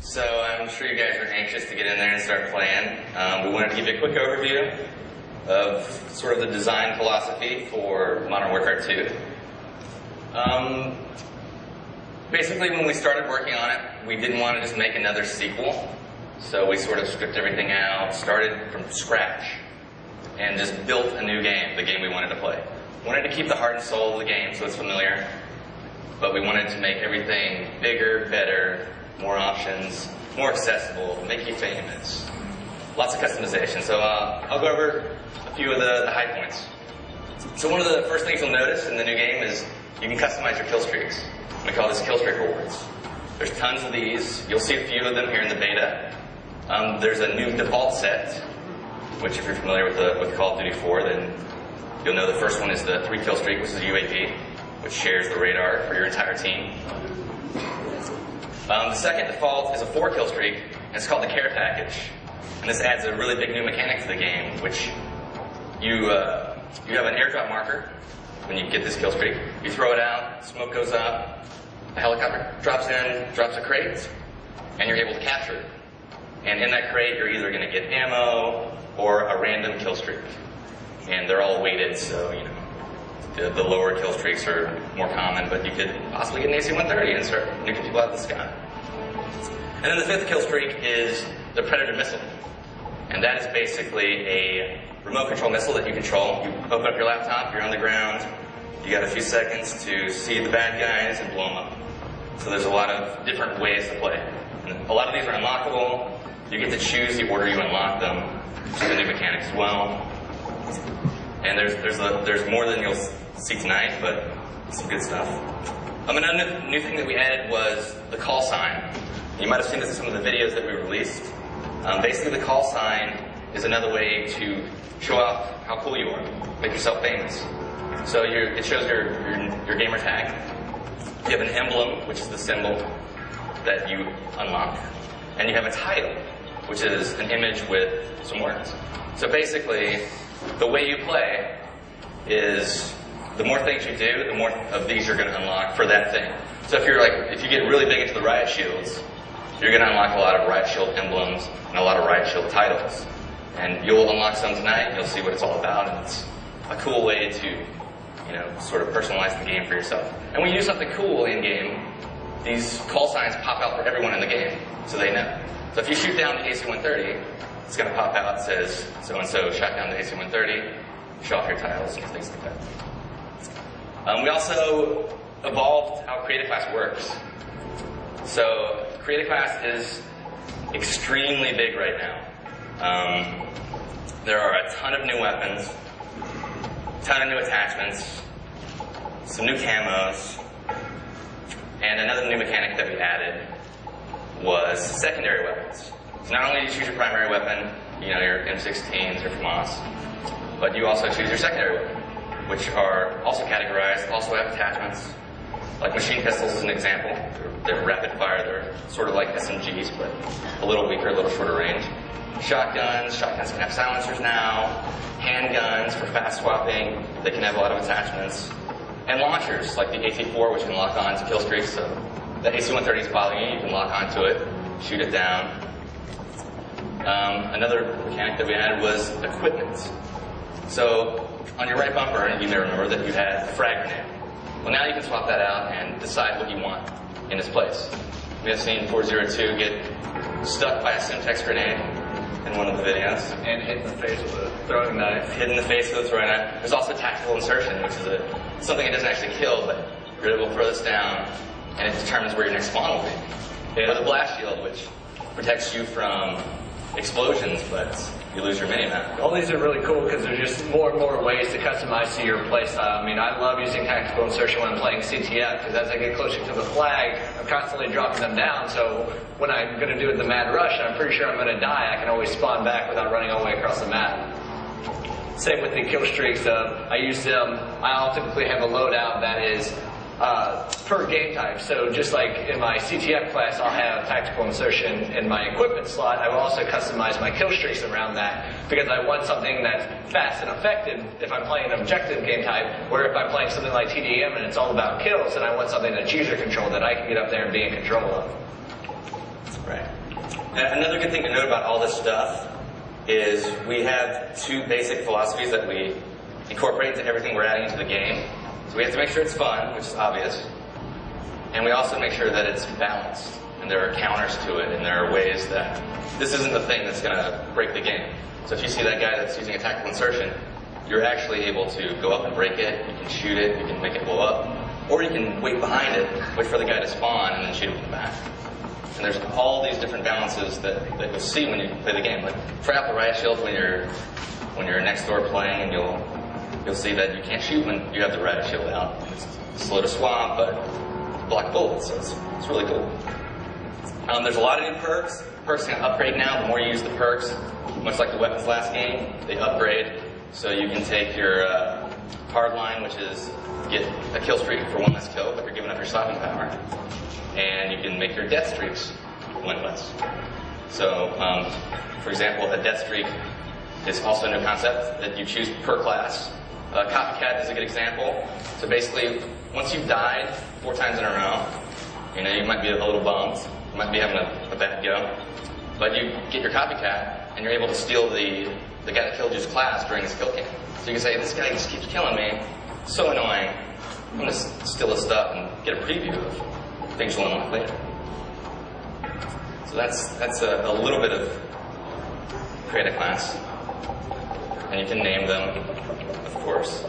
So I'm sure you guys are anxious to get in there and start playing. We wanted to give you a quick overview of sort of the design philosophy for Modern Warfare 2. Basically, when we started working on it, we didn't want to just make another sequel. So we sort of stripped everything out, started from scratch, and just built a new game, the game we wanted to play. We wanted to keep the heart and soul of the game so it's familiar, but we wanted to make everything bigger, better, more options, more accessible, make you famous. Lots of customization. So I'll go over a few of the high points. So one of the first things you'll notice in the new game is you can customize your kill streaks. We call this kill streak rewards. There's tons of these. You'll see a few of them here in the beta. There's a new default set, which if you're familiar with Call of Duty 4, then you'll know the first one is the 3 kill streak, which is a UAV, which shares the radar for your entire team. The second default is a 4 kill streak, and it's called the care package. And this adds a really big new mechanic to the game, which you have an airdrop marker when you get this kill streak. You throw it out, smoke goes up, a helicopter drops in, drops a crate, and you're able to capture it. And in that crate, you're either going to get ammo or a random kill streak. And they're all weighted, so, you know, the lower kill streaks are more common, but you could possibly get an AC-130 and start nuking people out of the sky. And then the 5th kill streak is the Predator missile. And that is basically a remote control missile that you control. You open up your laptop, you're on the ground, you got a few seconds to see the bad guys and blow them up. So there's a lot of different ways to play. And a lot of these are unlockable. You get to choose the order you unlock them, which is a new mechanic as well. And there's more than you'll see tonight, but some good stuff. Another new thing that we added was the call sign. You might have seen this in some of the videos that we released. Basically, the call sign is another way to show off how cool you are, make yourself famous. So it shows your gamer tag. You have an emblem, which is the symbol that you unlock, and you have a title, which is an image with some words. So basically, the way you play is the more things you do, the more of these you're going to unlock for that thing. So if you get really big into the riot shields, you're going to unlock a lot of riot shield emblems and a lot of riot shield titles. And you'll unlock some tonight, and you'll see what it's all about, and it's a cool way to, you know, sort of personalize the game for yourself. And when you do something cool in-game, these call signs pop out for everyone in the game, so they know. So if you shoot down the AC-130, it's going to pop out, says, so-and-so shot down the AC-130, show off your titles and things like that. We also evolved how Creative Class works. So Creative Class is extremely big right now. There are a ton of new weapons, a ton of new attachments, some new camos, and another new mechanic that we added was secondary weapons. So not only do you choose your primary weapon, you know, your M16s or FAMAS, but you also choose your secondary weapon, which are also categorized, also have attachments. Like machine pistols is an example. They're rapid fire, they're sort of like SMGs, but a little weaker, a little shorter range. Shotguns can have silencers now. Handguns for fast swapping, they can have a lot of attachments. And launchers, like the AT-4, which can lock on to kill streaks. So the AC-130 is following you, you can lock onto it, shoot it down. Another mechanic that we added was equipment. So on your right bumper, you may remember that you had a frag grenade. Well, now you can swap that out and decide what you want in its place. We have seen 402 get stuck by a Semtex grenade in one of the videos. And hit in the face with a throwing knife. Hit in the face with a throwing knife. There's also tactical insertion, which is something that doesn't actually kill, but you're able to throw this down, and it determines where your next spawn will be. Or the blast shield, which protects you from explosions, but you lose your mini-map. All these are really cool because there's just more and more ways to customize to your playstyle. I mean, I love using tactical insertion when I'm playing CTF because as I get closer to the flag, I'm constantly dropping them down. So when I'm going to do the mad rush and I'm pretty sure I'm going to die, I can always spawn back without running all the way across the map. Same with the kill streaks. I use them. I'll typically have a loadout that is per game type. So just like in my CTF class, I'll have tactical insertion in my equipment slot. I will also customize my kill streaks around that because I want something that's fast and effective if I'm playing an objective game type, or if I'm playing something like TDM and it's all about kills, then I want something that's user control that I can get up there and be in control of. Right. And another good thing to note about all this stuff is we have two basic philosophies that we incorporate into everything we're adding into the game. So we have to make sure it's fun, which is obvious, and we also make sure that it's balanced, and there are counters to it, and there are ways that this isn't the thing that's going to break the game. So if you see that guy that's using a tactical insertion, you're actually able to go up and break it, you can shoot it, you can make it blow up, or you can wait behind it, wait for the guy to spawn, and then shoot him in the back. And there's all these different balances that you'll see when you play the game. Like try out the riot shield when you're next door playing, and you'll see that you can't shoot when you have the riot shield out. It's slow to swap, but block bullets, so it's really cool. There's a lot of new perks. Perks can upgrade now. The more you use the perks, much like the weapons last game, they upgrade. So you can take your hardline, which is get a kill streak for one less kill, but you're giving up your stopping power. And you can make your death streaks winless. So, for example, a death streak is also a new concept that you choose per class. Copycat is a good example. So basically, once you've died 4 times in a row, you might be a little bummed. You might be having a bad go. But you get your copycat, and you're able to steal the guy that killed you's class during his kill cam. So you can say, this guy just keeps killing me. So annoying. I'm going to steal his stuff and get a preview of things you'll unlock later. So that's a little bit of create a class. And you can name them, of course.